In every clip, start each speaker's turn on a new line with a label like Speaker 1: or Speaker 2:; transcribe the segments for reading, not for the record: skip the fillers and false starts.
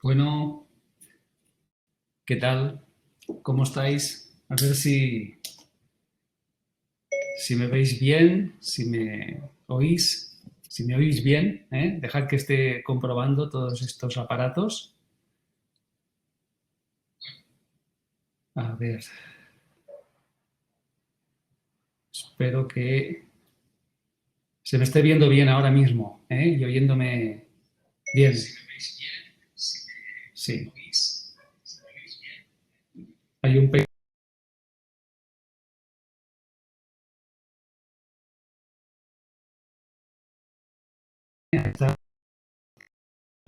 Speaker 1: Bueno, ¿qué tal? ¿Cómo estáis? A ver si me veis bien, si me oís, si me oís bien, ¿eh? Dejad que esté comprobando todos estos aparatos. A ver, espero que se me esté viendo bien ahora mismo, ¿eh? Y oyéndome bien. Sí. Hay un pequeño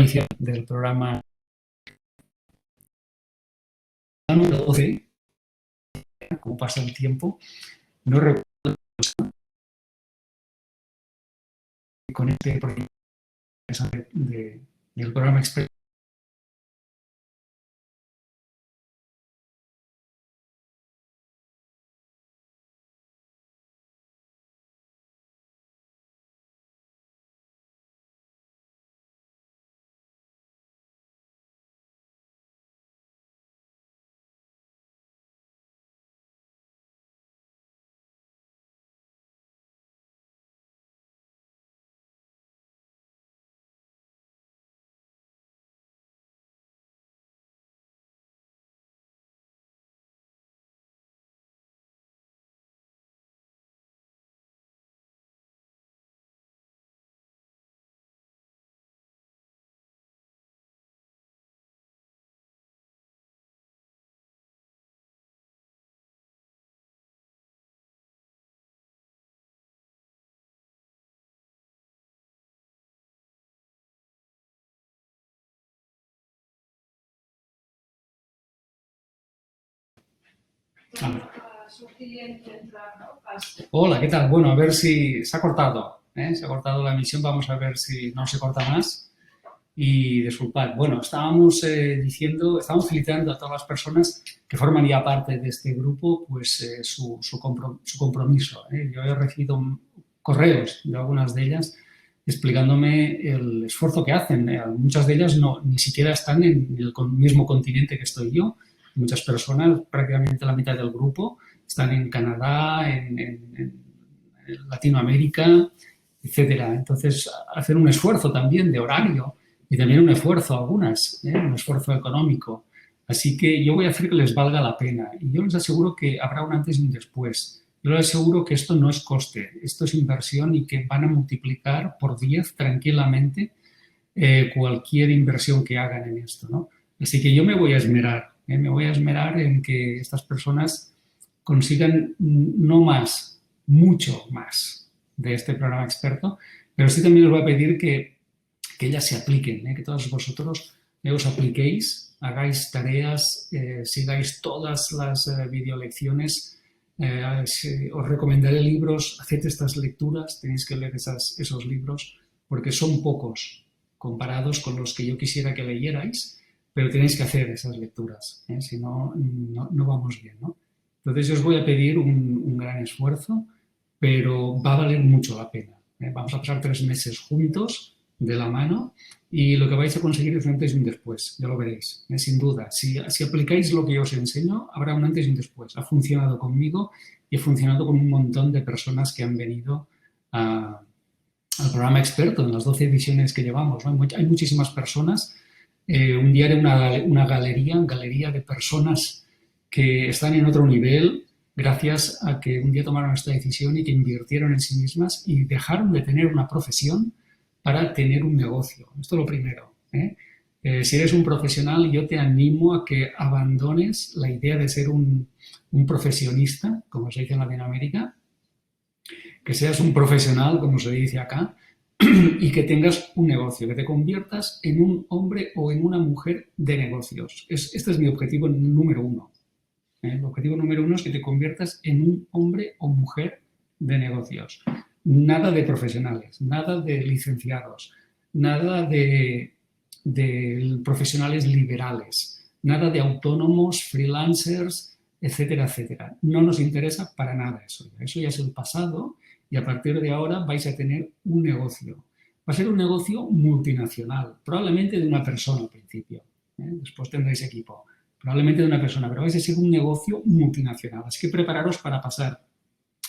Speaker 1: inicio del programa número 12, como pasa el tiempo. No recuerdo con este proyecto del programa Express Hola, ¿qué tal? Bueno, a ver si se ha cortado, ¿eh? Se ha cortado la emisión, vamos a ver si no se corta más. Y disculpad, bueno, estábamos diciendo, estábamos felicitando a todas las personas que forman ya parte de este grupo, pues su compromiso, ¿eh? Yo he recibido correos de algunas de ellas explicándome el esfuerzo que hacen. Muchas de ellas no, ni siquiera están en el mismo continente que estoy yo. Muchas personas, prácticamente la mitad del grupo, están en Canadá, en Latinoamérica, etcétera. Entonces, hacer un esfuerzo también de horario y también un esfuerzo algunas, un esfuerzo económico. Así que yo voy a hacer que les valga la pena y yo les aseguro que habrá un antes y un después. Yo les aseguro que esto no es coste, esto es inversión y que van a multiplicar por 10 tranquilamente cualquier inversión que hagan en esto, ¿no? Así que yo me voy a esmerar, me voy a esmerar en que estas personas consigan no más, mucho más de este programa experto, pero sí también les voy a pedir que ellas se apliquen, que todos vosotros os apliquéis, hagáis tareas, sigáis todas las videolecciones, os recomendaré libros, haced estas lecturas, tenéis que leer esos libros, porque son pocos comparados con los que yo quisiera que leyerais, pero tenéis que hacer esas lecturas, si no, no vamos bien, ¿no? Entonces yo os voy a pedir un gran esfuerzo, pero va a valer mucho la pena. Vamos a pasar 3 meses juntos, de la mano, y lo que vais a conseguir es un antes y un después, ya lo veréis, sin duda. Si aplicáis lo que yo os enseño, habrá un antes y un después. Ha funcionado conmigo y ha funcionado con un montón de personas que han venido al programa experto en las 12 ediciones que llevamos, ¿no? Hay muchísimas personas. Un día haré una galería de personas que están en otro nivel gracias a que un día tomaron esta decisión y que invirtieron en sí mismas y dejaron de tener una profesión para tener un negocio. Esto es lo primero, ¿eh? Si eres un profesional, yo te animo a que abandones la idea de ser un profesionista, como se dice en Latinoamérica, que seas un profesional, como se dice acá, y que tengas un negocio, que te conviertas en un hombre o en una mujer de negocios. Este es mi objetivo número uno. El objetivo número uno es que te conviertas en un hombre o mujer de negocios. Nada de profesionales, nada de licenciados, nada de profesionales liberales, nada de autónomos, freelancers, etcétera, etcétera. No nos interesa para nada eso. Eso ya es el pasado y a partir de ahora vais a tener un negocio. Va a ser un negocio multinacional, probablemente de una persona al principio. Después tendréis equipo. Probablemente de una persona, pero vais a ser un negocio multinacional. Así que prepararos para pasar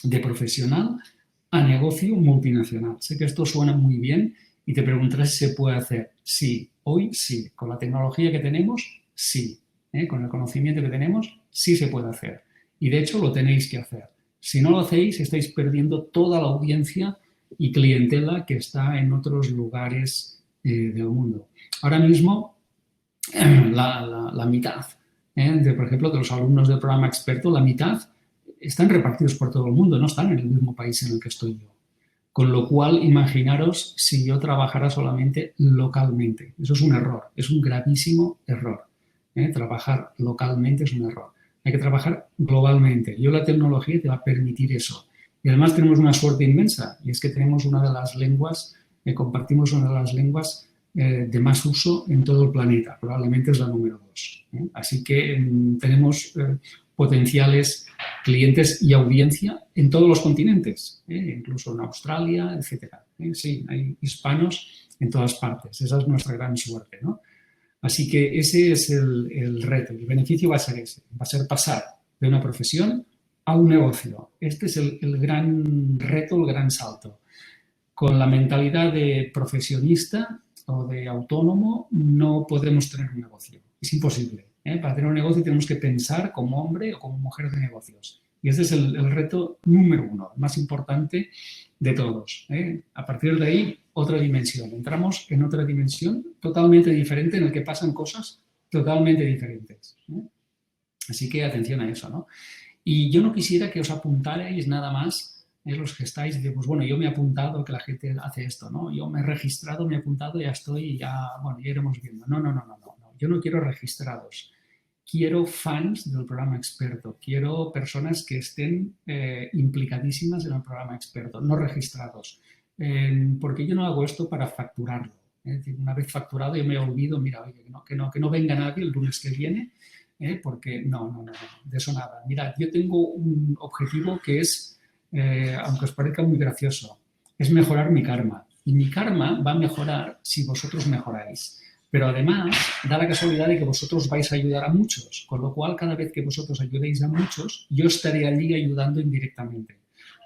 Speaker 1: de profesional a negocio multinacional. Sé que esto suena muy bien y te preguntarás si se puede hacer. Sí, hoy sí. Con la tecnología que tenemos, sí. Con el conocimiento que tenemos, sí se puede hacer. Y de hecho lo tenéis que hacer. Si no lo hacéis, estáis perdiendo toda la audiencia y clientela que está en otros lugares del mundo. Ahora mismo, la mitad, por ejemplo, de los alumnos del programa experto, la mitad están repartidos por todo el mundo, no están en el mismo país en el que estoy yo. Con lo cual, imaginaros si yo trabajara solamente localmente. Eso es un error, es un gravísimo error. Trabajar localmente es un error. Hay que trabajar globalmente. Yo la tecnología te va a permitir eso. Y además tenemos una suerte inmensa, y es que tenemos una de las lenguas, compartimos una de las lenguas de más uso en todo el planeta. Probablemente es la número 2. Así que tenemos potenciales clientes y audiencia en todos los continentes, incluso en Australia, etcétera. Sí, hay hispanos en todas partes. Esa es nuestra gran suerte, ¿no? Así que ese es el reto. El beneficio va a ser ese. Va a ser pasar de una profesión a un negocio. Este es el gran reto, el gran salto. Con la mentalidad de profesionista o de autónomo no podemos tener un negocio. Es imposible. Para tener un negocio tenemos que pensar como hombre o como mujer de negocios. Y este es el reto número 1, el más importante de todos. A partir de ahí, otra dimensión. Entramos en otra dimensión totalmente diferente en la que pasan cosas totalmente diferentes. Así que atención a eso, ¿no? Y yo no quisiera que os apuntarais nada más los que estáis y pues bueno, yo me he apuntado que la gente hace esto, ¿no? Yo me he registrado, me he apuntado, ya estoy, ya, bueno, ya iremos viendo. No. Yo no quiero registrados. Quiero fans del programa experto. Quiero personas que estén implicadísimas en el programa experto, no registrados. Porque yo no hago esto para facturarlo. Es decir, una vez facturado yo me olvido, mira, oye, que no venga nadie el lunes que viene, porque no, de eso nada. Mirad, yo tengo un objetivo que es, aunque os parezca muy gracioso, es mejorar mi karma. Y mi karma va a mejorar si vosotros mejoráis. Pero además, da la casualidad de que vosotros vais a ayudar a muchos, con lo cual cada vez que vosotros ayudéis a muchos, yo estaré allí ayudando indirectamente.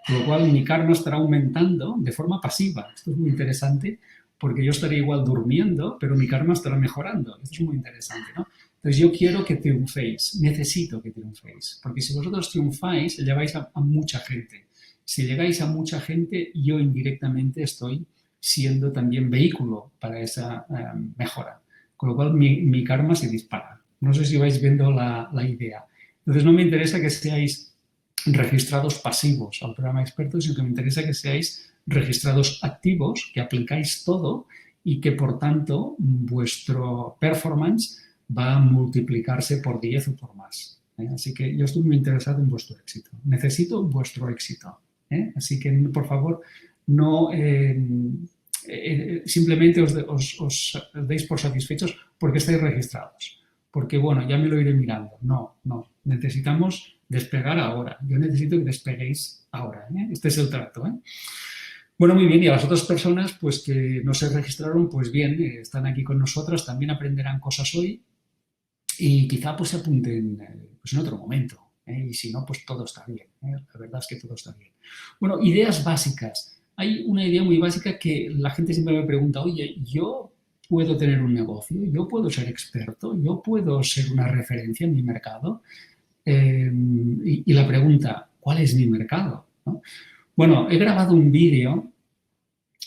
Speaker 1: Con lo cual mi karma estará aumentando de forma pasiva. Esto es muy interesante porque yo estaré igual durmiendo, pero mi karma estará mejorando. Esto es muy interesante, ¿no? Entonces yo quiero que triunféis, necesito que triunféis, porque si vosotros triunfáis, lleváis a mucha gente. Si llegáis a mucha gente, yo indirectamente estoy siendo también vehículo para esa mejora. Con lo cual mi karma se dispara. No sé si vais viendo la idea. Entonces no me interesa que seáis registrados pasivos al programa experto, sino que me interesa que seáis registrados activos, que aplicáis todo y que por tanto vuestro performance va a multiplicarse por 10 o por más. Así que yo estoy muy interesado en vuestro éxito. Necesito vuestro éxito. Así que, por favor, no simplemente os deis por satisfechos porque estáis registrados. Porque, bueno, ya me lo iré mirando. No. Necesitamos despegar ahora. Yo necesito que despeguéis ahora. Este es el trato. Bueno, muy bien. Y a las otras personas pues que no se registraron, pues bien, están aquí con nosotras, también aprenderán cosas hoy y quizá pues se apunten pues en otro momento. Y si no, pues todo está bien. La verdad es que todo está bien. Bueno, ideas básicas. Hay una idea muy básica que la gente siempre me pregunta, oye, ¿yo puedo tener un negocio? ¿Yo puedo ser experto? ¿Yo puedo ser una referencia en mi mercado? Y la pregunta, ¿cuál es mi mercado? ¿No? Bueno, he grabado un vídeo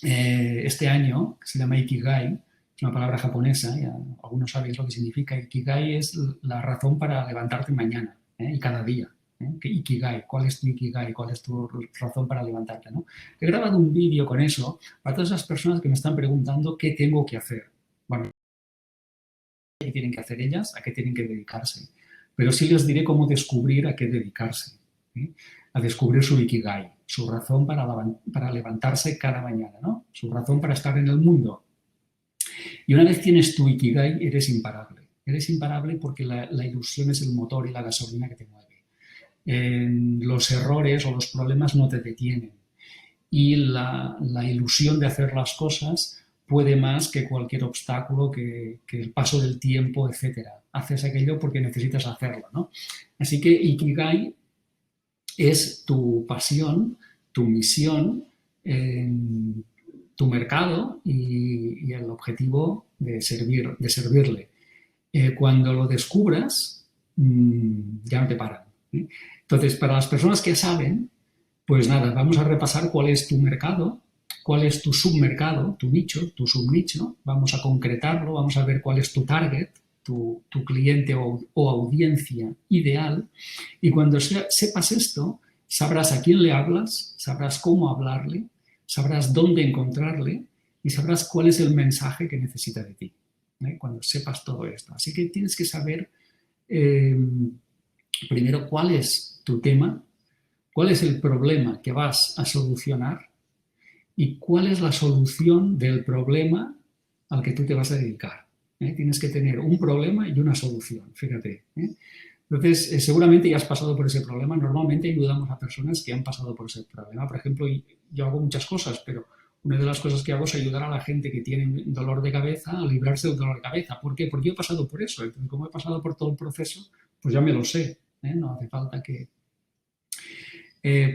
Speaker 1: este año que se llama Ikigai, es una palabra japonesa, ya algunos sabéis lo que significa. Ikigai es la razón para levantarte mañana y cada día. Ikigai, ¿cuál es tu Ikigai? ¿Cuál es tu razón para levantarte? ¿No? He grabado un vídeo con eso para todas esas personas que me están preguntando qué tengo que hacer. Bueno, qué tienen que hacer ellas, a qué tienen que dedicarse. Pero sí les diré cómo descubrir a qué dedicarse. A descubrir su Ikigai, su razón para levantarse cada mañana, ¿no? Su razón para estar en el mundo. Y una vez tienes tu Ikigai, eres imparable. Eres imparable porque la ilusión es el motor y la gasolina que te mueve. Los errores o los problemas no te detienen. Y la ilusión de hacer las cosas puede más que cualquier obstáculo, que el paso del tiempo, etcétera. Haces aquello porque necesitas hacerlo, ¿no? Así que Ikigai es tu pasión, tu misión, tu mercado y el objetivo de servirle. Cuando lo descubras, ya no te paran. Entonces, para las personas que saben, pues nada, vamos a repasar cuál es tu mercado, cuál es tu submercado, tu nicho, tu subnicho, vamos a concretarlo, vamos a ver cuál es tu target, tu cliente o audiencia ideal, y cuando sepas esto, sabrás a quién le hablas, sabrás cómo hablarle, sabrás dónde encontrarle y sabrás cuál es el mensaje que necesita de ti, cuando sepas todo esto. Así que tienes que saber primero cuál es tu tema, cuál es el problema que vas a solucionar y cuál es la solución del problema al que tú te vas a dedicar. Tienes que tener un problema y una solución, fíjate. Entonces, seguramente ya has pasado por ese problema. Normalmente ayudamos a personas que han pasado por ese problema. Por ejemplo, yo hago muchas cosas, pero una de las cosas que hago es ayudar a la gente que tiene dolor de cabeza a librarse del dolor de cabeza. ¿Por qué? Porque yo he pasado por eso. Entonces, como he pasado por todo el proceso, pues ya me lo sé. No hace falta que...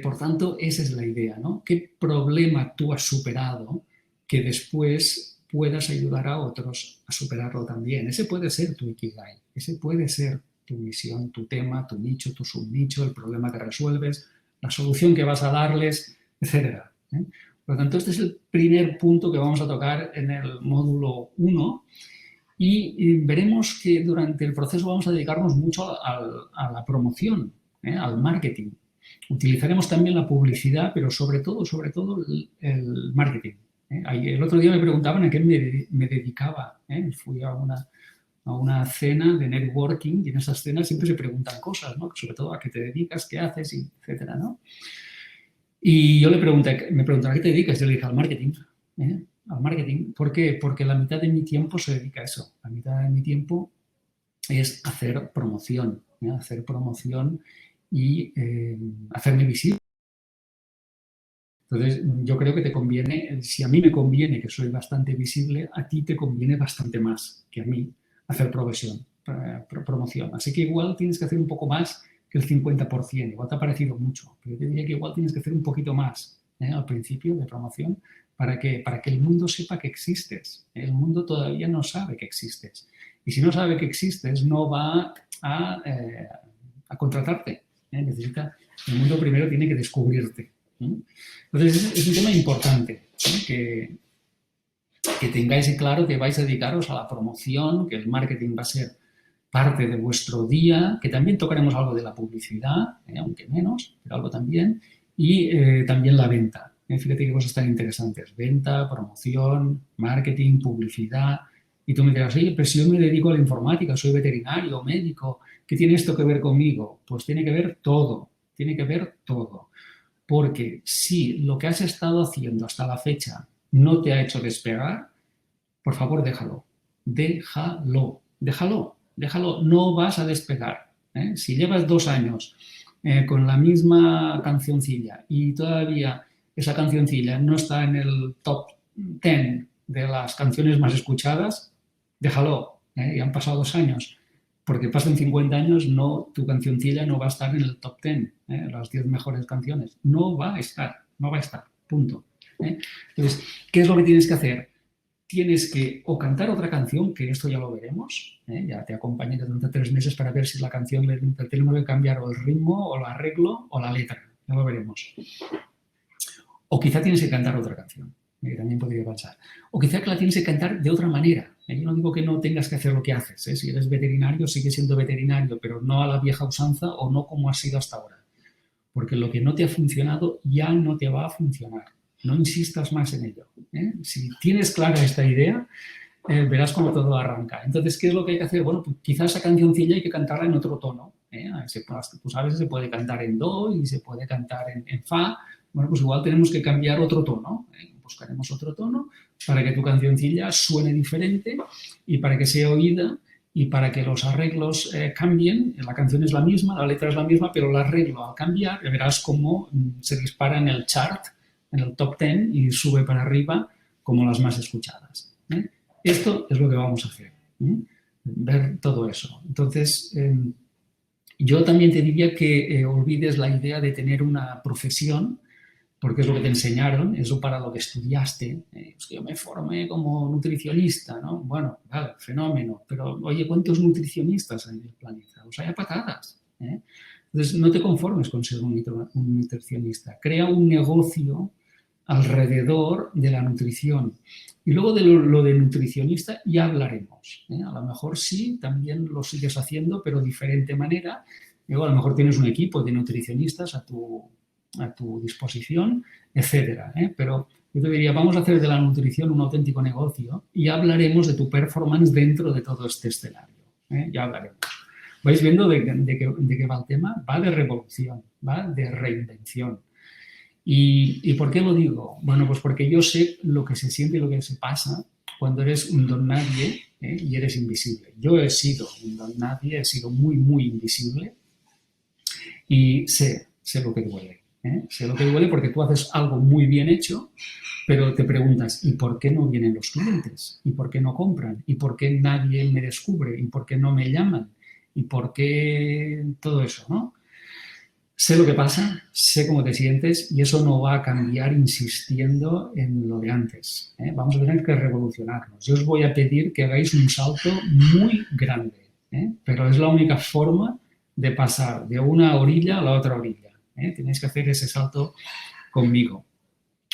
Speaker 1: por tanto, esa es la idea, ¿no? ¿Qué problema tú has superado que después puedas ayudar a otros a superarlo también? Ese puede ser tu Ikigai, ese puede ser tu misión, tu tema, tu nicho, tu subnicho, el problema que resuelves, la solución que vas a darles, etc. Por lo tanto, este es el primer punto que vamos a tocar en el módulo 1 y veremos que durante el proceso vamos a dedicarnos mucho a la promoción, al marketing. Utilizaremos también la publicidad, pero sobre todo el marketing. El otro día me preguntaban a qué me dedicaba. Fui a una cena de networking y en esas cenas siempre se preguntan cosas, ¿no? Sobre todo a qué te dedicas, qué haces, etcétera, ¿no? Y yo me preguntaron a qué te dedicas. Yo le dije al marketing. Al marketing. ¿Por qué? Porque la mitad de mi tiempo se dedica a eso. La mitad de mi tiempo es hacer promoción. Hacer promoción y hacerme visible. Entonces, yo creo que te conviene, si a mí me conviene, que soy bastante visible, a ti te conviene bastante más que a mí hacer promoción. Así que igual tienes que hacer un poco más que el 50%. Igual te ha parecido mucho, pero yo te diría que igual tienes que hacer un poquito más al principio de promoción para que el mundo sepa que existes. El mundo todavía no sabe que existes. Y si no sabe que existes, no va a contratarte. El mundo primero tiene que descubrirte. Entonces, es un tema importante, que tengáis claro que vais a dedicaros a la promoción, que el marketing va a ser parte de vuestro día, que también tocaremos algo de la publicidad, aunque menos, pero algo también, y también la venta. Fíjate que cosas tan interesantes. Venta, promoción, marketing, publicidad. Y tú me dirás, oye, pero si yo me dedico a la informática, soy veterinario, médico, ¿qué tiene esto que ver conmigo? Pues tiene que ver todo, tiene que ver todo. Porque si lo que has estado haciendo hasta la fecha no te ha hecho despegar, por favor, déjalo. Déjalo. No vas a despegar. Si llevas 2 años con la misma cancioncilla y todavía esa cancioncilla no está en el top 10 de las canciones más escuchadas, déjalo. Ya han pasado 2 años. Porque pasen 50 años, tu cancioncilla no va a estar en el top 10, las 10 mejores canciones. No va a estar, punto. Entonces, ¿qué es lo que tienes que hacer? Tienes que o cantar otra canción, que esto ya lo veremos, ya te acompañaré durante 3 meses para ver si la canción tenemos que cambiar o el ritmo, o el arreglo, o la letra, ya lo veremos. O quizá tienes que cantar otra canción, que también podría pasar. O quizá que la tienes que cantar de otra manera. Yo no digo que no tengas que hacer lo que haces. Si eres veterinario, sigue siendo veterinario, pero no a la vieja usanza o no como has sido hasta ahora. Porque lo que no te ha funcionado ya no te va a funcionar. No insistas más en ello. Si tienes clara esta idea, verás cómo todo arranca. Entonces, ¿qué es lo que hay que hacer? Bueno, pues quizás esa cancioncilla hay que cantarla en otro tono. Tú sabes, se puede cantar en do y se puede cantar en fa. Bueno, pues igual tenemos que cambiar otro tono. Buscaremos otro tono para que tu cancioncilla suene diferente y para que sea oída y para que los arreglos cambien. La canción es la misma, la letra es la misma, pero el arreglo al cambiar, verás cómo se dispara en el chart, en el top 10 y sube para arriba como las más escuchadas. Esto es lo que vamos a hacer, ver todo eso. Entonces, yo también te diría que olvides la idea de tener una profesión, porque es lo que te enseñaron, eso para lo que estudiaste. Es que yo me formé como nutricionista, ¿no? Bueno, vale, fenómeno, pero oye, ¿cuántos nutricionistas hay en el planeta? Los hay a patadas. Entonces, no te conformes con ser un nutricionista. Crea un negocio alrededor de la nutrición. Y luego de lo de nutricionista ya hablaremos. A lo mejor sí, también lo sigues haciendo, pero de diferente manera. Luego a lo mejor tienes un equipo de nutricionistas a tu disposición, etcétera. Pero yo te diría, vamos a hacer de la nutrición un auténtico negocio y hablaremos de tu performance dentro de todo este escenario. Ya hablaremos. ¿Vais viendo de qué va el tema? Va de revolución, va de reinvención. ¿Y por qué lo digo? Bueno, pues porque yo sé lo que se siente y lo que se pasa cuando eres un don nadie y eres invisible. Yo he sido un don nadie, he sido muy, muy invisible y sé lo que duele. Sé lo que duele porque tú haces algo muy bien hecho, pero te preguntas, ¿y por qué no vienen los clientes? ¿Y por qué no compran? ¿Y por qué nadie me descubre? ¿Y por qué no me llaman? ¿Y por qué todo eso, no? Sé lo que pasa, sé cómo te sientes y eso no va a cambiar insistiendo en lo de antes. Vamos a tener que revolucionarnos. Yo os voy a pedir que hagáis un salto muy grande, pero es la única forma de pasar de una orilla a la otra orilla. Tenéis que hacer ese salto conmigo.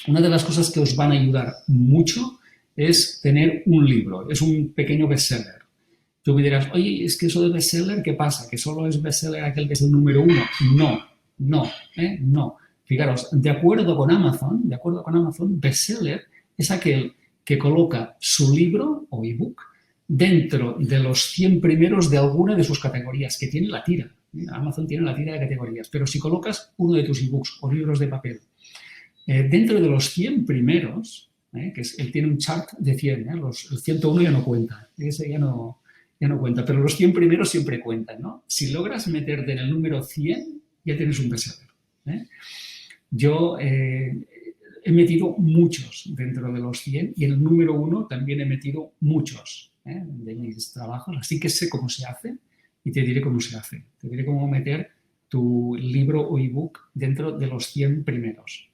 Speaker 1: Una de las cosas que os van a ayudar mucho es tener un libro, es un pequeño bestseller. Tú me dirás, oye, es que eso de bestseller, ¿qué pasa? ¿Que solo es bestseller aquel que es el número 1? No. Fijaros, de acuerdo con Amazon, bestseller es aquel que coloca su libro o ebook dentro de los 100 primeros de alguna de sus categorías, que tiene la tira. Amazon tiene la tira de categorías, pero si colocas uno de tus ebooks o libros de papel dentro de los 100 primeros, que él tiene un chart de 100, el 101 ya no cuenta, ese ya no cuenta, pero los 100 primeros siempre cuentan, ¿no? Si logras meterte en el número 100, ya tienes un bestseller. Yo he metido muchos dentro de los 100 y en el número 1 también he metido muchos de mis trabajos, así que sé cómo se hace y te diré cómo se hace. Te diré cómo meter tu libro o ebook dentro de los 100 primeros.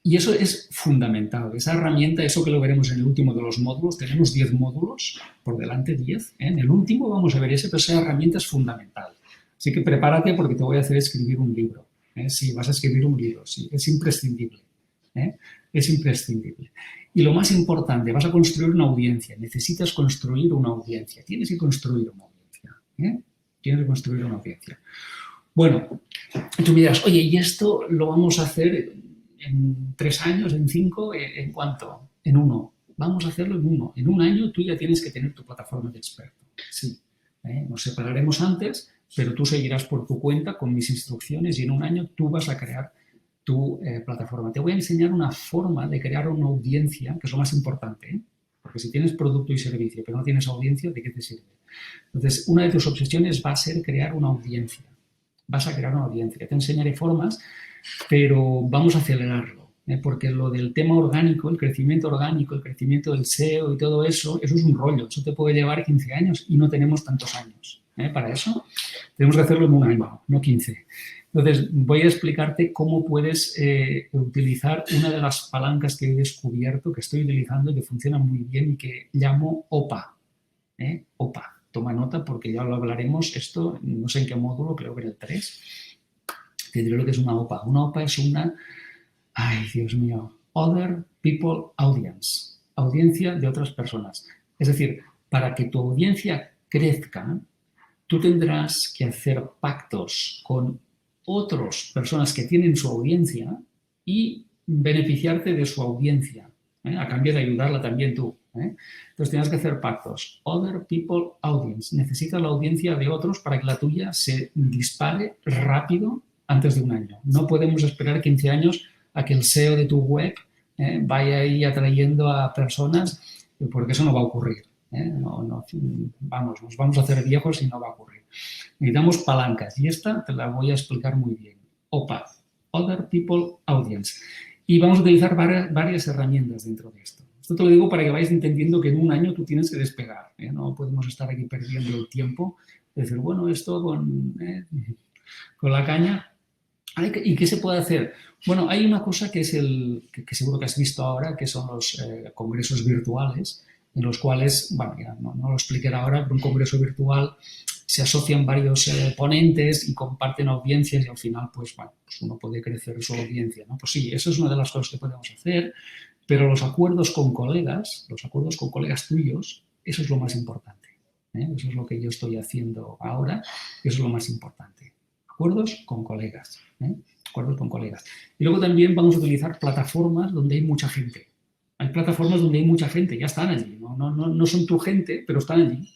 Speaker 1: Y eso es fundamental, esa herramienta, eso que lo veremos en el último de los módulos, tenemos 10 módulos, por delante 10, en el último vamos a ver ese, pero esa herramienta es fundamental. Así que prepárate porque te voy a hacer escribir un libro. Sí, vas a escribir un libro, sí, es imprescindible. Es imprescindible. Y lo más importante, vas a construir una audiencia, necesitas construir una audiencia, tienes que construir una audiencia. Tienes que construir una audiencia. Bueno, tú me dirás, oye, ¿y esto lo vamos a hacer en 3 años, en 5, en cuánto? En 1. Vamos a hacerlo en 1. En un año tú ya tienes que tener tu plataforma de experto. Sí. Nos separaremos antes, pero tú seguirás por tu cuenta con mis instrucciones y en un año tú vas a crear tu plataforma. Te voy a enseñar una forma de crear una audiencia, que es lo más importante, porque si tienes producto y servicio pero no tienes audiencia, ¿de qué te sirve? Entonces, una de tus obsesiones va a ser crear una audiencia. Vas a crear una audiencia. Te enseñaré formas, pero vamos a acelerarlo, porque lo del tema orgánico, el crecimiento orgánico, el crecimiento del SEO y todo eso, eso es un rollo. Eso te puede llevar 15 años y no tenemos tantos años. Para eso tenemos que hacerlo en un año, no 15. Entonces, voy a explicarte cómo puedes utilizar una de las palancas que he descubierto, que estoy utilizando y que funciona muy bien y que llamo OPA. OPA. Toma nota porque ya lo hablaremos. Esto, no sé en qué módulo, creo que en el 3. Te diré lo que es una OPA. Una OPA es una, ay, Dios mío, Other People Audience. Audiencia de otras personas. Es decir, para que tu audiencia crezca, tú tendrás que hacer pactos con otras personas que tienen su audiencia y beneficiarte de su audiencia, a cambio de ayudarla también tú. Entonces tienes que hacer pactos. Other people audience. Necesitas la audiencia de otros para que la tuya se dispare rápido antes de un año. No podemos esperar 15 años a que el SEO de tu web vaya ahí atrayendo a personas, porque eso no va a ocurrir. Nos vamos a hacer viejos y no va a ocurrir. Necesitamos palancas y esta te la voy a explicar muy bien. OPA, Other People Audience. Y vamos a utilizar varias herramientas dentro de esto. Esto te lo digo para que vayáis entendiendo que en un año tú tienes que despegar. No podemos estar aquí perdiendo el tiempo. Es decir, bueno, esto con la caña. ¿Y qué se puede hacer? Bueno, hay una cosa que es que seguro que has visto ahora, que son los congresos virtuales, en los cuales, bueno, ya no lo explicaré ahora, pero un congreso virtual se asocian varios ponentes y comparten audiencias y al final, pues, bueno, pues uno puede crecer su audiencia, ¿no? Pues sí, eso es una de las cosas que podemos hacer, pero los acuerdos con colegas tuyos, eso es lo más importante. Eso es lo que yo estoy haciendo ahora, eso es lo más importante. Acuerdos con colegas. Acuerdos con colegas. Y luego también vamos a utilizar plataformas donde hay mucha gente. Hay plataformas donde hay mucha gente, ya están allí. No son tu gente, pero están allí.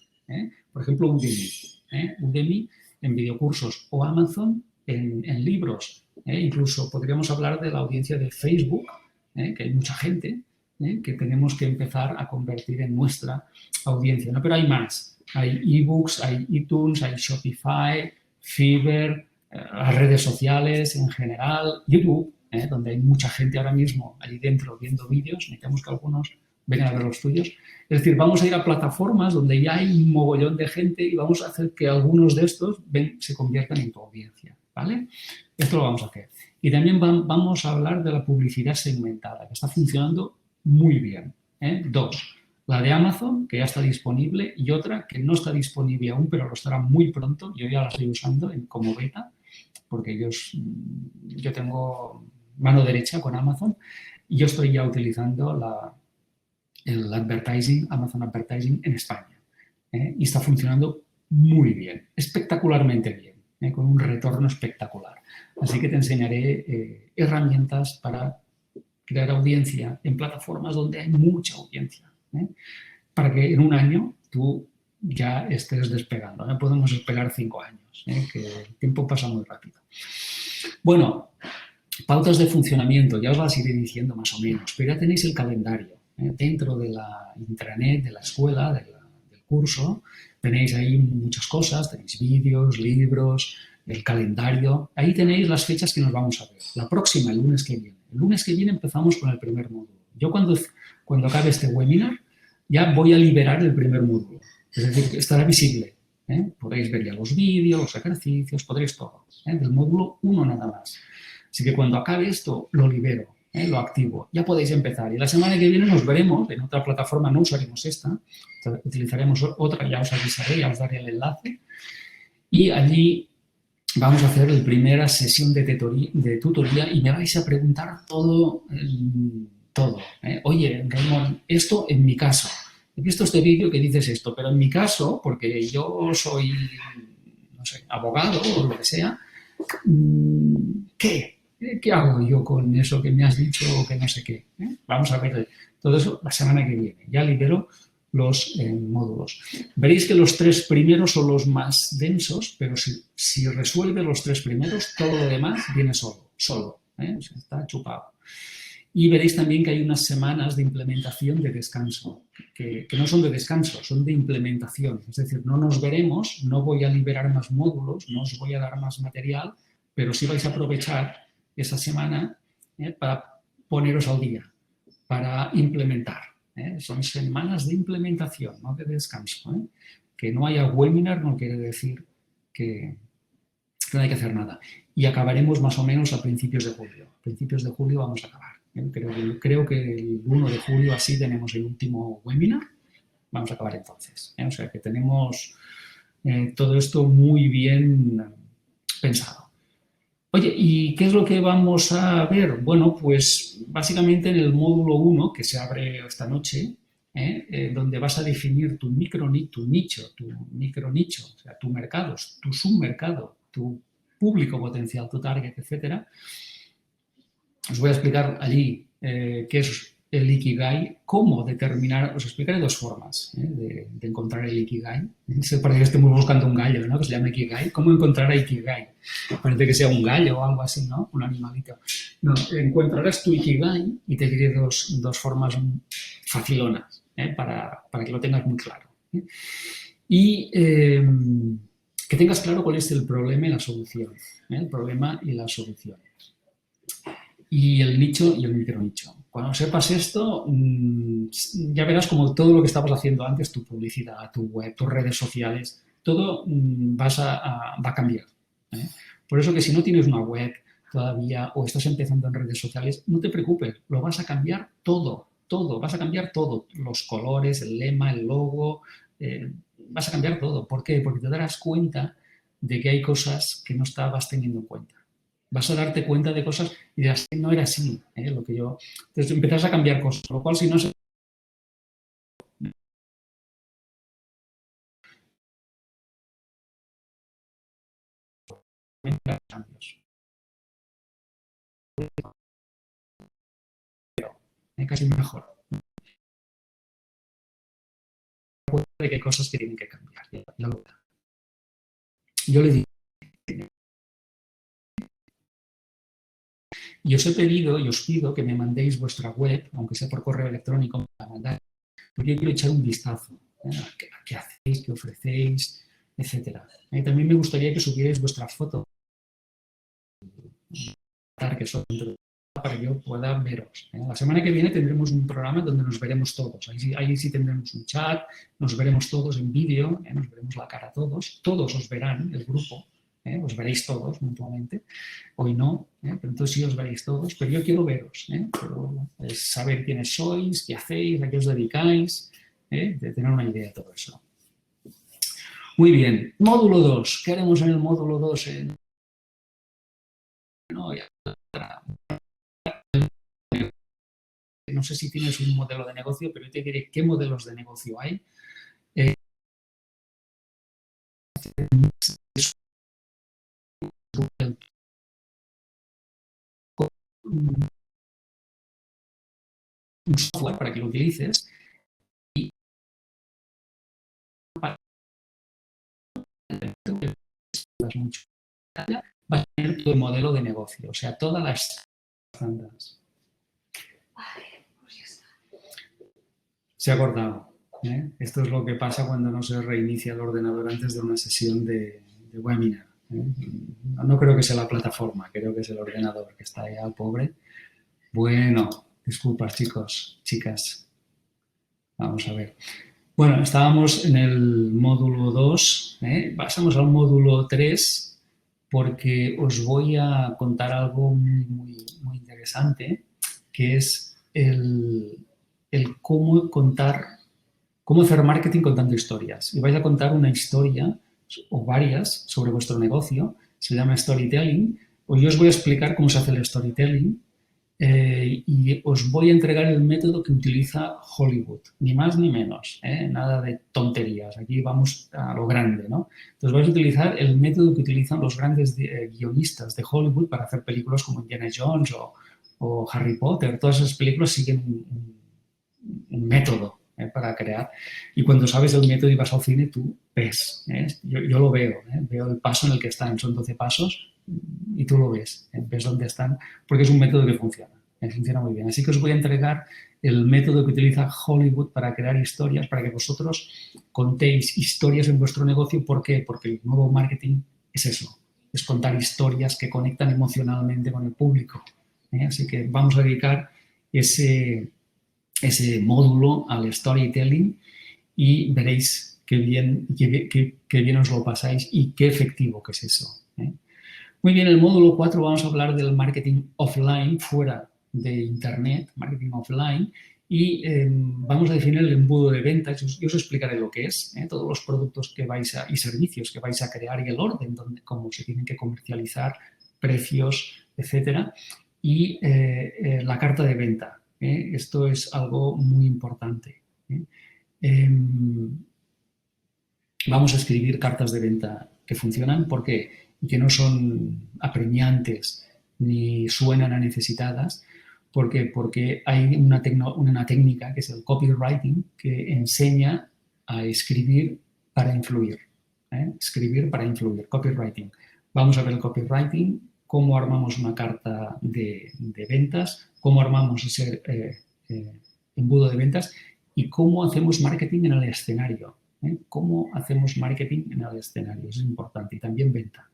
Speaker 1: Por ejemplo, Udemy. Udemy en videocursos o Amazon en libros. Incluso podríamos hablar de la audiencia de Facebook, que hay mucha gente que tenemos que empezar a convertir en nuestra audiencia. ¿No? Pero hay más. Hay ebooks, hay iTunes, hay Shopify, Fiverr, las redes sociales en general, YouTube, donde hay mucha gente ahora mismo allí dentro viendo vídeos, necesitamos que algunos vengan a ver los tuyos. Es decir, vamos a ir a plataformas donde ya hay un mogollón de gente y vamos a hacer que algunos de estos se conviertan en tu audiencia, ¿vale? Esto lo vamos a hacer. Y también vamos a hablar de la publicidad segmentada, que está funcionando muy bien. 2. La de Amazon, que ya está disponible, y otra que no está disponible aún, pero lo estará muy pronto. Yo ya la estoy usando como beta, porque yo tengo mano derecha con Amazon y yo estoy ya utilizando el advertising, Amazon Advertising en España. Y está funcionando muy bien, espectacularmente bien, con un retorno espectacular. Así que te enseñaré herramientas para crear audiencia en plataformas donde hay mucha audiencia, para que en un año tú ya estés despegando. No podemos esperar 5 años, que el tiempo pasa muy rápido. Bueno, pautas de funcionamiento, ya os las iré diciendo más o menos, pero ya tenéis el calendario. Dentro de la intranet, de la escuela, del curso, tenéis ahí muchas cosas, tenéis vídeos, libros, el calendario. Ahí tenéis las fechas que nos vamos a ver. La próxima, el lunes que viene. El lunes que viene empezamos con el primer módulo. Yo cuando acabe este webinar ya voy a liberar el primer módulo. Es decir, que estará visible. Podréis ver ya los vídeos, los ejercicios, podréis todo. Del módulo 1 nada más. Así que cuando acabe esto, lo libero, lo activo. Ya podéis empezar. Y la semana que viene nos veremos. En otra plataforma no usaremos esta. Utilizaremos otra, ya os avisaré, ya os daré el enlace. Y allí vamos a hacer la primera sesión de tutoría y me vais a preguntar todo. Oye, Raymond, esto en mi caso. He visto este vídeo que dices esto, pero en mi caso, porque yo soy, no sé, abogado o lo que sea, ¿qué? ¿Qué hago yo con eso que me has dicho o que no sé qué? Vamos a ver todo eso la semana que viene. Ya libero los módulos. Veréis que los 3 primeros son los más densos, pero si resuelve los 3 primeros, todo lo demás viene solo. O sea, está chupado. Y veréis también que hay unas semanas de implementación de descanso, que no son de descanso, son de implementación. Es decir, no nos veremos, no voy a liberar más módulos, no os voy a dar más material, pero sí vais a aprovechar esa semana para poneros al día, para implementar. Son semanas de implementación, no de descanso. Que no haya webinar no quiere decir que no hay que hacer nada. Y acabaremos más o menos a principios de julio. A principios de julio vamos a acabar. Creo que el 1 de julio así tenemos el último webinar. Vamos a acabar entonces. O sea que tenemos todo esto muy bien pensado. Oye, ¿y qué es lo que vamos a ver? Bueno, pues básicamente en el módulo 1, que se abre esta noche, donde vas a definir tu nicho, o sea, tu mercado, tu submercado, tu público potencial, tu target, etcétera. Os voy a explicar allí qué es el Ikigai, cómo determinar, os explicaré 2 formas de encontrar el Ikigai. Parece que estemos buscando un gallo, ¿no? Que se llama Ikigai. ¿Cómo encontrar a Ikigai? Parece que sea un gallo o algo así, ¿no? Un animalito. No, encontrarás tu Ikigai y te diré dos formas facilonas para que lo tengas muy claro. Y que tengas claro cuál es el problema y la solución. El problema y la solución. y el nicho y el micronicho. Cuando sepas esto, ya verás como todo lo que estabas haciendo antes, tu publicidad, tu web, tus redes sociales, todo va a cambiar. ¿eh? Por eso que si no tienes una web todavía o estás empezando en redes sociales, no te preocupes, lo vas a cambiar todo, todo, vas a cambiar todo, los colores, el lema, el logo, vas a cambiar todo. ¿Por qué? Porque te darás cuenta de que hay cosas que no estabas teniendo en cuenta. Vas a darte cuenta de cosas y dirás, no era así, lo que yo... Entonces empezás a cambiar cosas, lo cual si no se... cambios. Casi mejor. De que hay cosas que tienen que cambiar. Yo le digo, y os he pedido y os pido que me mandéis vuestra web, aunque sea por correo electrónico, porque yo quiero echar un vistazo a qué hacéis, qué ofrecéis, etcétera. También me gustaría que subierais vuestras fotos que son para que yo pueda veros. La semana que viene tendremos un programa donde nos veremos todos. Ahí sí tendremos un chat, nos veremos todos en vídeo, nos veremos la cara todos. Todos os verán, el grupo, os veréis todos mutuamente. Hoy no, pero entonces sí os veréis todos. Pero yo quiero veros, quiero saber quiénes sois, qué hacéis, a qué os dedicáis, de tener una idea de todo eso. Muy bien, módulo 2. ¿Qué haremos en el módulo 2? No sé si tienes un modelo de negocio, pero yo te diré qué modelos de negocio hay. Un software para que lo utilices y va a tener tu modelo de negocio, o sea, todas las bandas. Se ha cortado. Esto es lo que pasa cuando no se reinicia el ordenador antes de una sesión de webinar. No creo que sea la plataforma, creo que es el ordenador que está ahí al pobre. Bueno, disculpas chicos, chicas. Vamos a ver. Bueno, estábamos en el módulo 2, pasamos al módulo 3 porque os voy a contar algo muy interesante, que es el cómo hacer marketing contando historias. Y vais a contar una historia o varias sobre vuestro negocio, se llama storytelling, o yo os voy a explicar cómo se hace el storytelling y os voy a entregar el método que utiliza Hollywood, ni más ni menos, nada de tonterías, aquí vamos a lo grande, ¿no? Entonces vais a utilizar el método que utilizan los grandes guionistas de Hollywood para hacer películas como Indiana Jones o Harry Potter, todas esas películas siguen un método para crear. Y cuando sabes el método y vas al cine, tú ves. Yo lo veo. Veo el paso en el que están. Son 12 pasos y tú lo ves. Ves dónde están porque es un método que funciona. Funciona muy bien. Así que os voy a entregar el método que utiliza Hollywood para crear historias, para que vosotros contéis historias en vuestro negocio. ¿Por qué? Porque el nuevo marketing es eso. Es contar historias que conectan emocionalmente con el público. Así que vamos a dedicar ese módulo al storytelling y veréis qué bien os lo pasáis y qué efectivo que es eso. Muy bien, el módulo 4 vamos a hablar del marketing offline, fuera de Internet, marketing offline, y vamos a definir el embudo de ventas. Yo os explicaré lo que es, todos los productos y servicios que vais a crear y el orden, cómo se tienen que comercializar, precios, etcétera, y la carta de venta. Esto es algo muy importante. Vamos a escribir cartas de venta que funcionan porque y que no son apremiantes ni suenan a necesitadas, porque hay una técnica que es el copywriting que enseña a escribir para influir. Escribir para influir, copywriting. Vamos a ver el copywriting, cómo armamos una carta de ventas, cómo armamos ese embudo de ventas y cómo hacemos marketing en el escenario. Cómo hacemos marketing en el escenario, eso es importante, y también venta.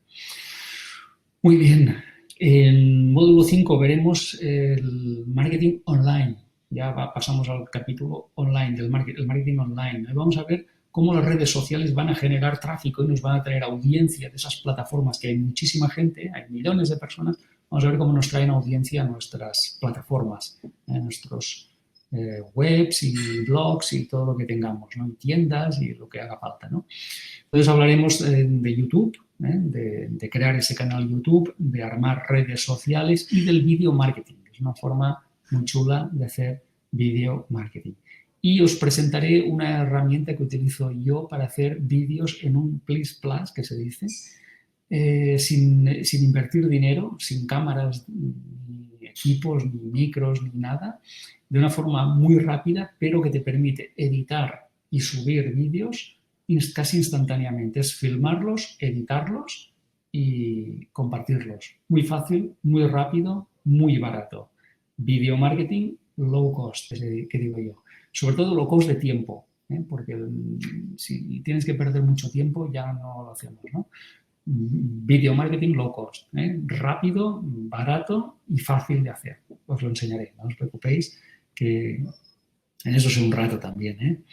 Speaker 1: Muy bien, En módulo 5 veremos el marketing online. Ya pasamos al capítulo online, el marketing online. Ahí vamos a ver cómo las redes sociales van a generar tráfico y nos van a traer audiencia de esas plataformas, que hay muchísima gente, hay millones de personas. Vamos a ver cómo nos traen audiencia a nuestras plataformas, a nuestros webs y blogs y todo lo que tengamos, ¿no? Y tiendas y lo que haga falta, ¿no? Entonces hablaremos de YouTube, de crear ese canal YouTube, de armar redes sociales y del video marketing, que es una forma muy chula de hacer video marketing. Y os presentaré una herramienta que utilizo yo para hacer vídeos en un Plus Plus, que se dice, sin invertir dinero, sin cámaras, ni equipos, ni micros, ni nada, de una forma muy rápida, pero que te permite editar y subir vídeos casi instantáneamente. Es filmarlos, editarlos y compartirlos. Muy fácil, muy rápido, muy barato. Video marketing low cost, que digo yo. Sobre todo low cost de tiempo, porque si tienes que perder mucho tiempo ya no lo hacemos, ¿no? Video marketing low cost, rápido, barato y fácil de hacer. Os lo enseñaré, no os preocupéis, que en eso sé un rato también.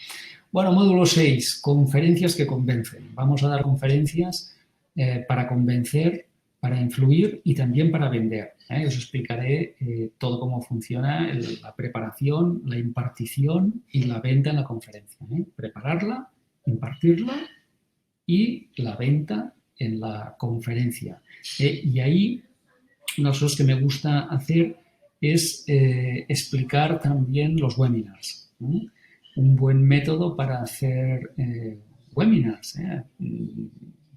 Speaker 1: Bueno, módulo 6, conferencias que convencen. Vamos a dar conferencias para convencer, para influir y también para vender. Os explicaré todo cómo funciona la preparación, la impartición y la venta en la conferencia. Prepararla, impartirla y la venta en la conferencia. Y ahí, una de las cosas que me gusta hacer es explicar también los webinars. Un buen método para hacer webinars,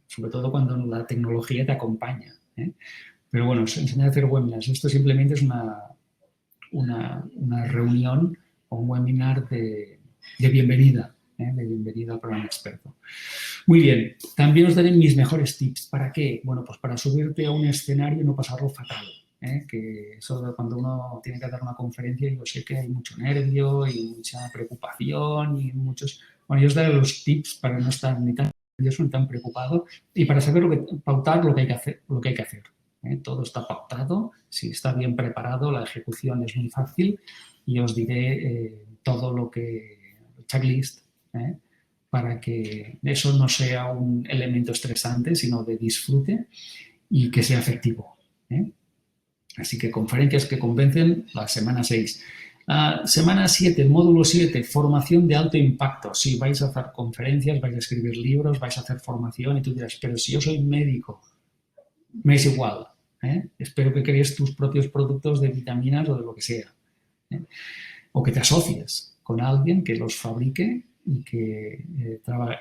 Speaker 1: sobre todo cuando la tecnología te acompaña. Pero bueno, enseñar a hacer webinars. Esto simplemente es una reunión o un webinar de bienvenida, de bienvenida al programa experto. Muy bien, también os daré mis mejores tips. ¿Para qué? Bueno, pues para subirte a un escenario y no pasarlo fatal. Que eso de cuando uno tiene que dar una conferencia, yo sé que hay mucho nervio y mucha preocupación y muchos... Bueno, yo os daré los tips para no estar ni tan nervioso ni tan preocupado y para saber pautar lo que hay que hacer. Todo está pautado, si está bien preparado, la ejecución es muy fácil y os diré todo lo que... checklist, para que eso no sea un elemento estresante, sino de disfrute y que sea efectivo. Así que conferencias que convencen, la semana 6. Semana 7, el módulo 7, formación de alto impacto. Sí, vais a hacer conferencias, vais a escribir libros, vais a hacer formación y tú dirás, pero si yo soy médico, me es igual. Espero que crees tus propios productos de vitaminas o de lo que sea. O que te asocies con alguien que los fabrique y que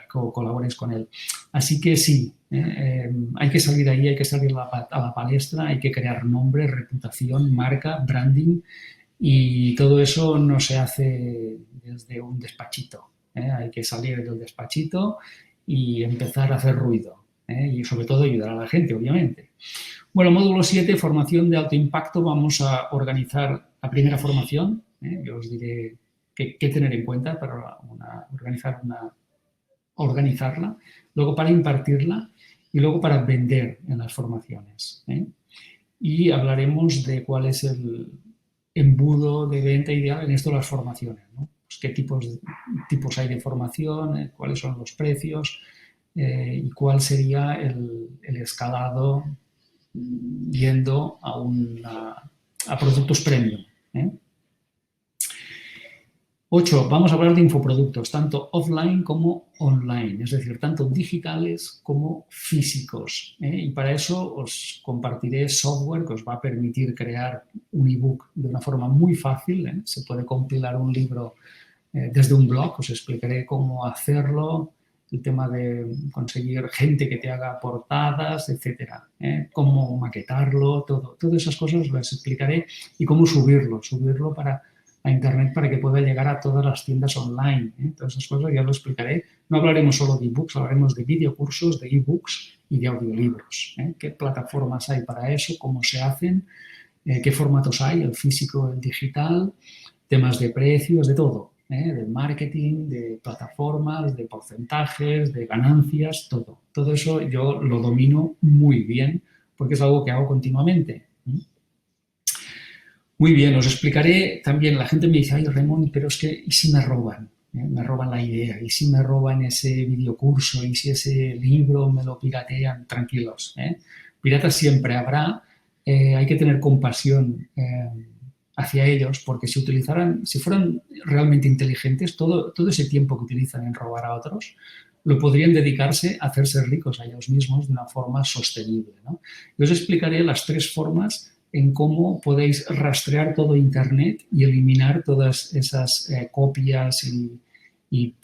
Speaker 1: colabores con él. Así que sí, hay que salir ahí, hay que salir a la palestra, hay que crear nombre, reputación, marca, branding y todo eso no se hace desde un despachito. Hay que salir del despachito y empezar a hacer ruido y sobre todo ayudar a la gente, obviamente. Bueno, módulo 7, formación de alto impacto. Vamos a organizar la primera formación. Yo os diré qué tener en cuenta para organizarla, luego para impartirla y luego para vender en las formaciones. Y hablaremos de cuál es el embudo de venta ideal en esto de las formaciones, ¿no? Pues qué tipos hay de formación, cuáles son los precios y cuál sería el escalado yendo a productos premium. 8. Vamos a hablar de infoproductos, tanto offline como online, es decir, tanto digitales como físicos. Y para eso os compartiré software que os va a permitir crear un ebook de una forma muy fácil. Se puede compilar un libro desde un blog, os explicaré cómo hacerlo, el tema de conseguir gente que te haga portadas, etcétera, cómo maquetarlo, todas esas cosas os las explicaré y cómo subirlo a Internet para que pueda llegar a todas las tiendas online. Todas esas cosas ya lo explicaré. No hablaremos solo de ebooks, hablaremos de videocursos, de ebooks y de audiolibros. ¿Qué plataformas hay para eso? ¿Cómo se hacen? ¿Qué formatos hay? El físico, el digital, temas de precios, de todo. De marketing, de plataformas, de porcentajes, de ganancias, todo. Todo eso yo lo domino muy bien porque es algo que hago continuamente. ¿Mm? Muy bien, os explicaré también, la gente me dice, ay, Ramón, pero es que, ¿y si me roban? Me roban la idea, ¿y si me roban ese videocurso? ¿Y si ese libro me lo piratean? Tranquilos, ¿eh? Piratas siempre habrá, hay que tener compasión hacia ellos, porque si utilizaran, si fueran realmente inteligentes, todo ese tiempo que utilizan en robar a otros, lo podrían dedicarse a hacerse ricos a ellos mismos de una forma sostenible, ¿no? Yo os explicaré las 3 formas en cómo podéis rastrear todo Internet y eliminar todas esas copias y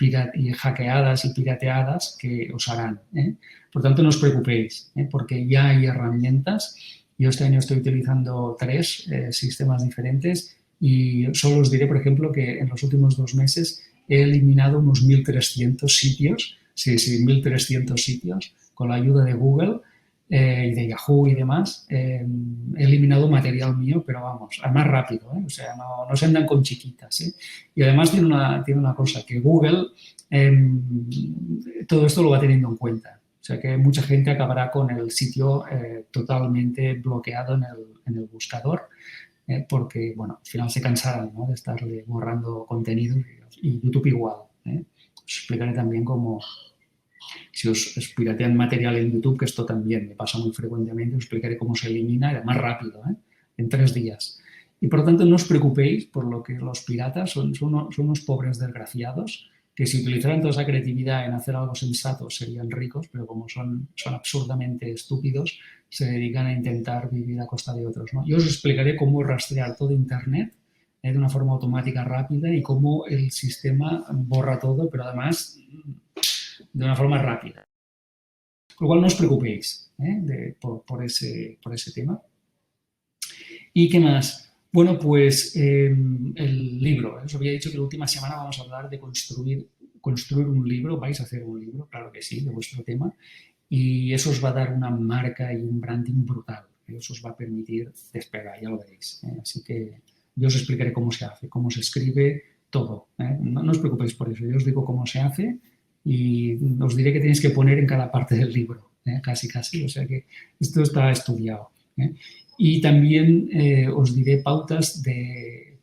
Speaker 1: hackeadas y pirateadas que os harán, ¿eh? Por tanto, no os preocupéis, porque ya hay herramientas. Yo este año estoy utilizando 3 sistemas diferentes y solo os diré, por ejemplo, que en los últimos 2 meses he eliminado unos 1.300 sitios, sí, 1.300 sitios, con la ayuda de Google y de Yahoo y demás. He eliminado material mío, pero vamos, más rápido, o sea, no se andan con chiquitas, ¿eh? Y además tiene una cosa, que Google todo esto lo va teniendo en cuenta. O sea que mucha gente acabará con el sitio totalmente bloqueado en el buscador, porque, bueno, al final se cansarán, ¿no?, de estarle borrando contenido y YouTube igual, ¿eh? Os explicaré también cómo, si os piratean material en YouTube, que esto también me pasa muy frecuentemente, os explicaré cómo se elimina, y más rápido, en 3 días. Y por lo tanto, no os preocupéis por lo que los piratas son unos pobres desgraciados que si utilizaran toda esa creatividad en hacer algo sensato serían ricos, pero como son absurdamente estúpidos, se dedican a intentar vivir a costa de otros, ¿no? Yo os explicaré cómo rastrear todo Internet de una forma automática rápida y cómo el sistema borra todo, pero además de una forma rápida. Con lo cual no os preocupéis por ese tema. ¿Y qué más? Bueno, pues el libro. Os había dicho que la última semana vamos a hablar de construir un libro. ¿Vais a hacer un libro? Claro que sí, de vuestro tema. Y eso os va a dar una marca y un branding brutal. Eso os va a permitir despegar, ya lo veréis. Así que yo os explicaré cómo se hace, cómo se escribe, todo. No os preocupéis por eso. Yo os digo cómo se hace y os diré qué tenéis que poner en cada parte del libro. Casi. O sea que esto está estudiado. Y también os diré pautas de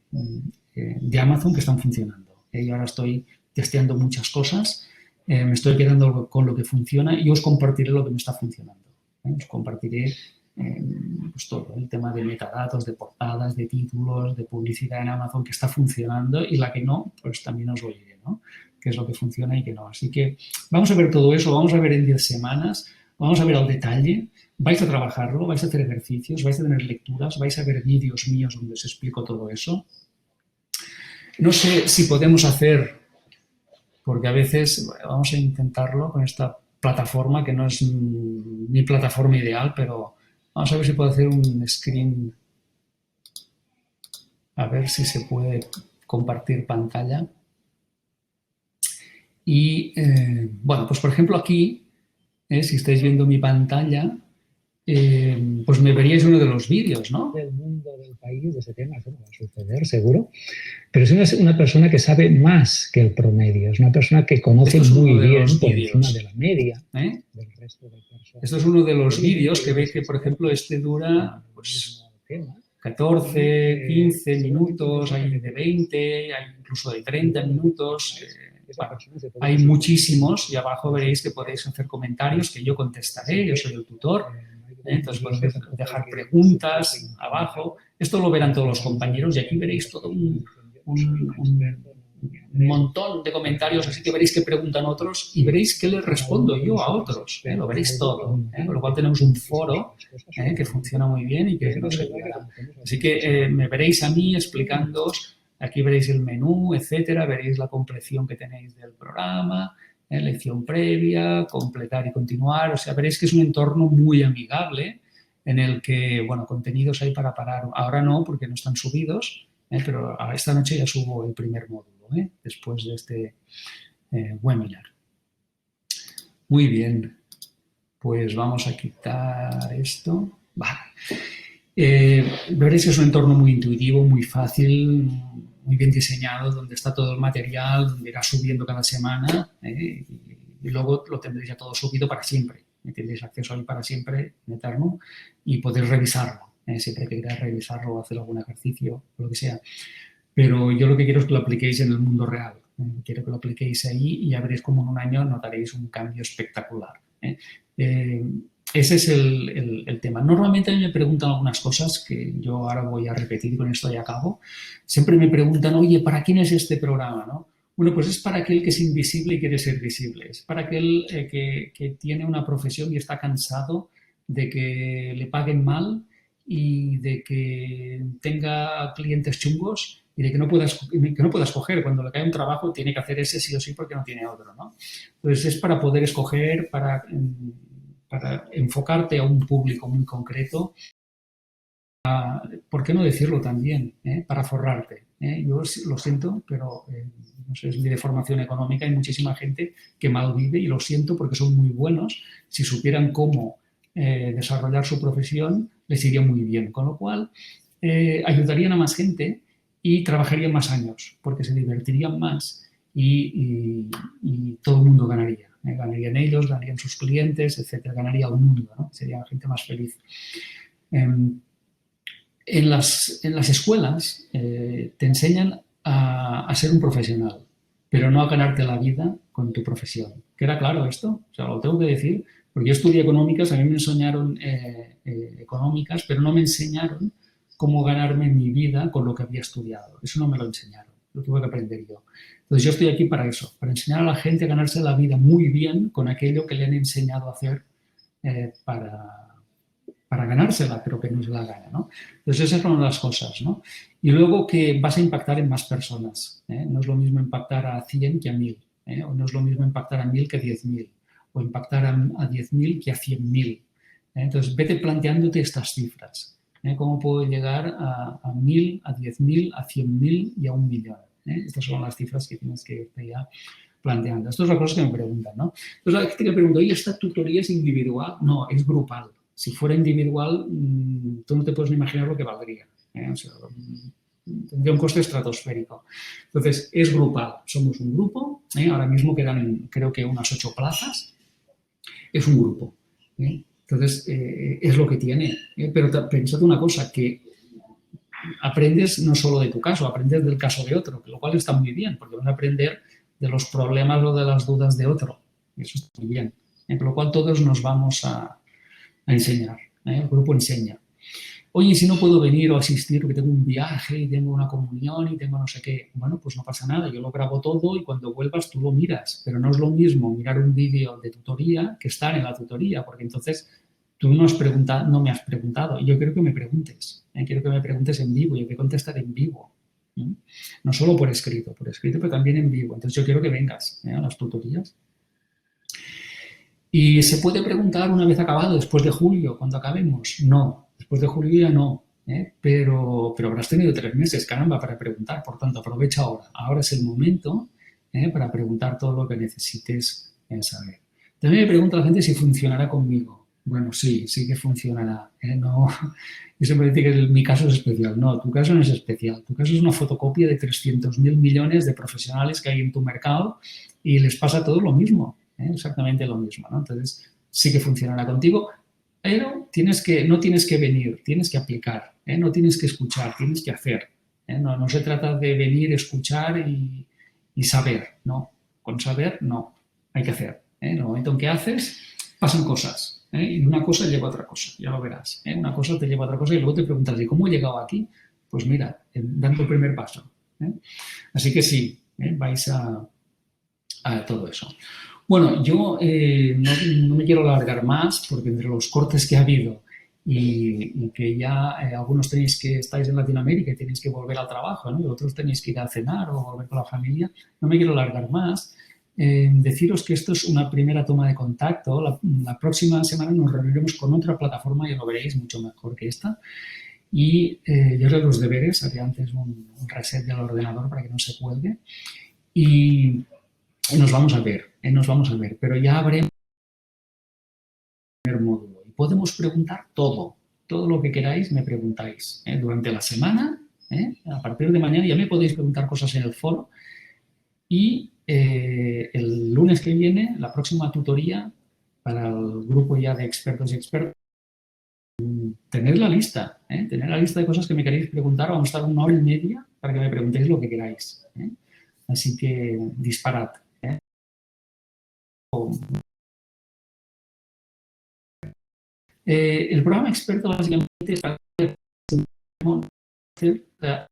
Speaker 1: Amazon que están funcionando. Yo ahora estoy testeando muchas cosas, me estoy quedando con lo que funciona y os compartiré lo que me está funcionando. Os compartiré pues todo, el tema de metadatos, de portadas, de títulos, de publicidad en Amazon que está funcionando y la que no, pues también os lo diré, ¿no?, qué es lo que funciona y qué no. Así que vamos a ver todo eso, vamos a ver en 10 semanas, vamos a ver al detalle. Vais a trabajarlo, vais a hacer ejercicios, vais a tener lecturas, vais a ver vídeos míos donde os explico todo eso. No sé si podemos hacer, porque a veces vamos a intentarlo con esta plataforma, que no es mi plataforma ideal, pero vamos a ver si puedo hacer un screen, a ver si se puede compartir pantalla. Y, bueno, pues por ejemplo aquí, si estáis viendo mi pantalla, pues me veríais uno de los vídeos, ¿no?
Speaker 2: Del mundo, del país, de ese tema, eso no va a suceder, seguro. Pero es una persona que sabe más que el promedio, es una persona que conoce muy bien por encima de la media del resto de personas.
Speaker 1: Esto es uno de los vídeos que veis que, por ejemplo, este dura pues, 14, 15 minutos, hay de 20, hay incluso de 30 minutos. Bueno, hay muchísimos y abajo veréis que podéis hacer comentarios que yo contestaré, yo soy el tutor. Entonces podéis dejar preguntas abajo. Esto lo verán todos los compañeros y aquí veréis todo un montón de comentarios, así que veréis que preguntan otros y veréis qué les respondo yo a otros. Lo veréis todo. Con lo cual tenemos un foro que funciona muy bien y que nos ayudará. Así que me veréis a mí explicándoos. Aquí veréis el menú, etcétera. Veréis la compleción que tenéis del programa. Lección previa, completar y continuar. O sea, veréis que es un entorno muy amigable en el que, bueno, contenidos hay para parar. Ahora no, porque no están subidos, pero esta noche ya subo el primer módulo, después de este webinar. Muy bien. Pues vamos a quitar esto. Vale. Veréis que es un entorno muy intuitivo, muy fácil, muy bien diseñado, donde está todo el material, donde irá subiendo cada semana y luego lo tendréis ya todo subido para siempre. Tendréis acceso ahí para siempre, en eterno, y podéis revisarlo. siempre que queráis revisarlo o hacer algún ejercicio, o lo que sea. Pero yo lo que quiero es que lo apliquéis en el mundo real. Quiero que lo apliquéis ahí y ya veréis cómo en un año notaréis un cambio espectacular. Ese es el tema. Normalmente a mí me preguntan algunas cosas que yo ahora voy a repetir y con esto ya acabo. Siempre me preguntan, oye, ¿para quién es este programa? ¿No? Bueno, pues es para aquel que es invisible y quiere ser visible. Es para aquel que tiene una profesión y está cansado de que le paguen mal y de que tenga clientes chungos y de que no pueda escoger. Cuando le cae un trabajo tiene que hacer ese sí o sí porque no tiene otro, ¿no? Entonces es para poder escoger, para enfocarte a un público muy concreto. ¿Por qué no decirlo también? Para forrarte. Yo lo siento, pero no sé, es mi deformación económica. Hay muchísima gente que malvive y lo siento porque son muy buenos. Si supieran cómo desarrollar su profesión, les iría muy bien. Con lo cual, ayudarían a más gente y trabajarían más años porque se divertirían más y todo el mundo ganaría. Ganarían ellos, ganarían sus clientes, etcétera. Ganaría el mundo, ¿no? Sería la gente más feliz. En las escuelas te enseñan a ser un profesional, pero no a ganarte la vida con tu profesión. ¿Queda claro esto? O sea, lo tengo que decir, porque yo estudié económicas, a mí me enseñaron económicas, pero no me enseñaron cómo ganarme mi vida con lo que había estudiado. Eso no me lo enseñaron, lo tuve que aprender yo. Entonces yo estoy aquí para eso, para enseñar a la gente a ganarse la vida muy bien con aquello que le han enseñado a hacer para ganársela, pero que no se la gana, ¿no? Entonces esas son las cosas, ¿no? Y luego que vas a impactar en más personas, ¿eh? No es lo mismo impactar a 100 que a 1000, ¿eh? O no es lo mismo impactar a 1000 que a 10.000, o impactar a 10.000 que a 100.000. Entonces vete planteándote estas cifras, ¿eh? ¿Cómo puedo llegar a 1000, a 10.000, a 100.000 y a 1.000.000? Estas son las cifras que tienes que irte ya planteando. Esto es la cosa que me preguntan, ¿no? Entonces la gente que pregunta, oye, ¿esta tutoría es individual? No, es grupal. Si fuera individual, tú no te puedes ni imaginar lo que valdría. O sea, tendría un coste estratosférico. Entonces, es grupal. Somos un grupo. Ahora mismo quedan, creo que unas 8 plazas. Es un grupo. Entonces, es lo que tiene. Pero pensad una cosa, que aprendes no solo de tu caso, aprendes del caso de otro, lo cual está muy bien, porque vas a aprender de los problemas o de las dudas de otro. Eso está muy bien. Con lo cual, todos nos vamos a enseñar, el grupo enseña. Oye, si no puedo venir o asistir porque tengo un viaje y tengo una comunión y tengo no sé qué, bueno, pues no pasa nada, yo lo grabo todo y cuando vuelvas tú lo miras, pero no es lo mismo mirar un vídeo de tutoría que estar en la tutoría, porque entonces tú no me has preguntado y yo quiero que me preguntes, quiero que me preguntes en vivo, yo te contestaré en vivo, no solo por escrito, pero también en vivo, entonces yo quiero que vengas a las tutorías. ¿Y se puede preguntar una vez acabado, después de julio, cuando acabemos? No, después de julio ya no, pero habrás tenido 3 meses, caramba, para preguntar, por tanto, aprovecha ahora. Ahora es el momento para preguntar todo lo que necesites saber. También me pregunta la gente si funcionará conmigo. Bueno, sí que funcionará. No, yo siempre digo que mi caso es especial. No, tu caso no es especial. Tu caso es una fotocopia de 300.000 millones de profesionales que hay en tu mercado y les pasa todo lo mismo. Exactamente lo mismo, ¿no? Entonces, sí que funcionará contigo, pero no tienes que venir, tienes que aplicar, no tienes que escuchar, tienes que hacer. No se trata de venir, escuchar y saber, no. Con saber, no. Hay que hacer. En el momento en que haces, pasan cosas. Y una cosa lleva a otra cosa, ya lo verás. Una cosa te lleva a otra cosa y luego te preguntas, ¿y cómo he llegado aquí? Pues mira, dando el primer paso. Así que sí, vais a todo eso. Bueno, yo no me quiero alargar más porque entre los cortes que ha habido y que ya algunos estáis en Latinoamérica y tenéis que volver al trabajo, ¿no? Y otros tenéis que ir a cenar o volver con la familia, no me quiero alargar más. Deciros que esto es una primera toma de contacto. La próxima semana nos reuniremos con otra plataforma, ya lo veréis, mucho mejor que esta. Y yo haré los deberes, haré antes un reset del ordenador para que no se cuelgue. Y nos vamos a ver, pero ya habremos el primer módulo y podemos preguntar todo lo que queráis me preguntáis durante la semana, a partir de mañana ya me podéis preguntar cosas en el foro y el lunes que viene la próxima tutoría para el grupo ya de expertos y expertas tener la lista de cosas que me queréis preguntar. Vamos a estar 1 hora y media para que me preguntéis lo que queráis. Así que disparad. El programa experto básicamente es para hacer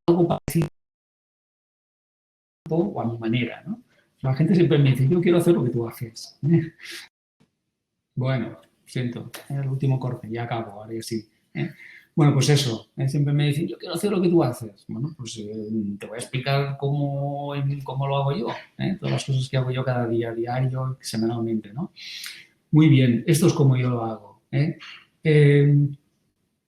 Speaker 1: algo parecido o a mi manera, ¿no? La gente siempre me dice, yo quiero hacer lo que tú haces. Bueno, siento, el último corte, ya acabo, ahora sí. Bueno, pues eso, siempre me dicen, yo quiero hacer lo que tú haces. Bueno, pues te voy a explicar cómo lo hago yo, todas las cosas que hago yo cada día, diario, semanalmente, ¿no? Muy bien, esto es como yo lo hago.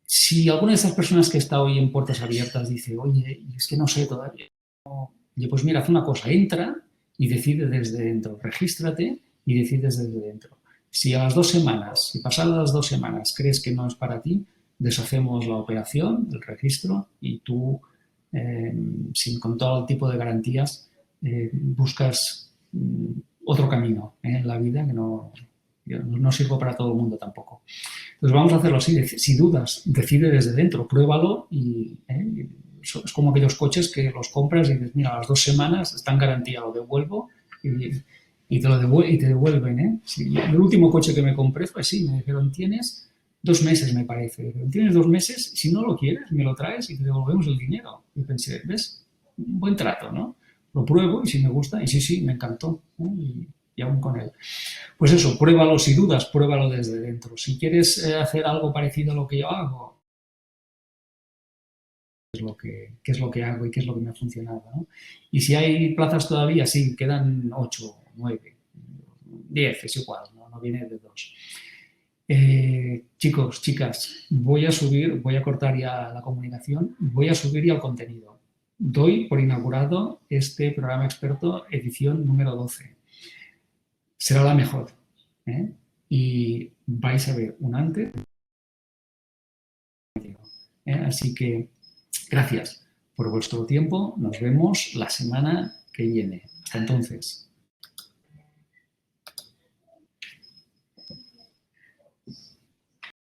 Speaker 1: Si alguna de esas personas que está hoy en Puertas Abiertas dice, oye, es que no sé todavía, oye, pues mira, haz una cosa, entra y decide desde dentro, regístrate y decides desde dentro. Si a las 2 semanas, si pasadas las 2 semanas crees que no es para ti, deshacemos la operación, el registro, y tú, con todo el tipo de garantías, buscas otro camino en la vida que no sirvo para todo el mundo tampoco. Entonces vamos a hacerlo así, si dudas, decide desde dentro, pruébalo y es como aquellos coches que los compras y dices, mira, a las 2 semanas está en garantía, lo devuelvo y te devuelven. Sí, el último coche que me compré fue así, me dijeron, tienes 2 meses, me parece. Tienes 2 meses, si no lo quieres, me lo traes y te devolvemos el dinero. Y pensé, ¿ves? Un buen trato, ¿no? Lo pruebo y si me gusta, y sí, me encantó. Y aún con él. Pues eso, pruébalo, si dudas, pruébalo desde dentro. Si quieres hacer algo parecido a lo que yo hago, qué es lo que hago y qué es lo que me ha funcionado, ¿no? Y si hay plazas todavía, sí, quedan 8, 9, 10, es igual, no viene de 2. Chicos, chicas, voy a cortar ya la comunicación, voy a subir ya el contenido. Doy por inaugurado este programa experto, edición número 12. Será la mejor, y vais a ver un antes. Así que gracias por vuestro tiempo. Nos vemos la semana que viene. Hasta entonces.